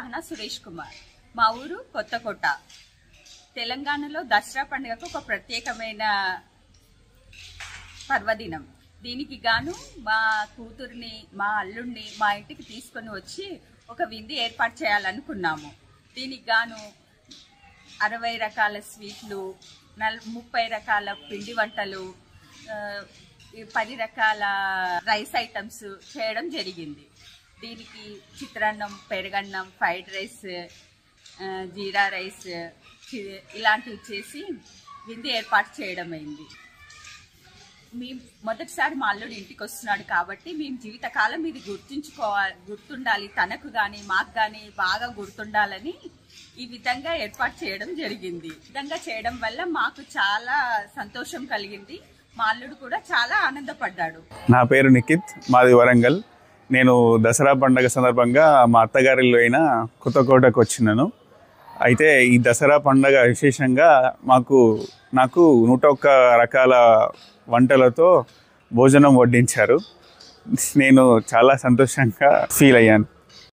సహనా సురేష్ కుమార్. మా ఊరు కొత్తకోట. తెలంగాణలో దసరా పండుగకు ఒక ప్రత్యేకమైన పర్వదినం. దీనికి గాను మా కూతుర్ని, మా అల్లుడిని మా ఇంటికి తీసుకొని వచ్చి ఒక విందు ఏర్పాటు చేయాలనుకున్నాము. దీనికి గాను 60 రకాల స్వీట్లు, 30 రకాల పిండి వంటలు, 10 రకాల రైస్ ఐటమ్స్ చేయడం జరిగింది. దీనికి చిత్రాన్నం, పెరుగన్నం, ఫ్రైడ్ రైస్, జీరా రైస్ ఇలాంటివి చేసి విందు ఏర్పాటు చేయడం అయింది. మేము మొదటిసారి మా అల్లుడు ఇంటికి వస్తున్నాడు కాబట్టి మేము జీవితకాలం ఇది గుర్తుండాలి, తనకు కానీ మాకు కానీ బాగా గుర్తుండాలని ఈ విధంగా ఏర్పాటు చేయడం జరిగింది. ఈ విధంగా చేయడం వల్ల మాకు చాలా సంతోషం కలిగింది. మా అల్లుడు కూడా చాలా ఆనందపడ్డాడు. నా పేరు నిఖిత్, మాది వరంగల్. నేను దసరా పండుగ సందర్భంగా మా అత్తగారిలో అయిన కొత్తకోటకు వచ్చినాను. అయితే ఈ దసరా పండుగ విశేషంగా నాకు 101 రకాల వంటలతో భోజనం వడ్డించారు. నేను చాలా సంతోషంగా ఫీల్ అయ్యాను.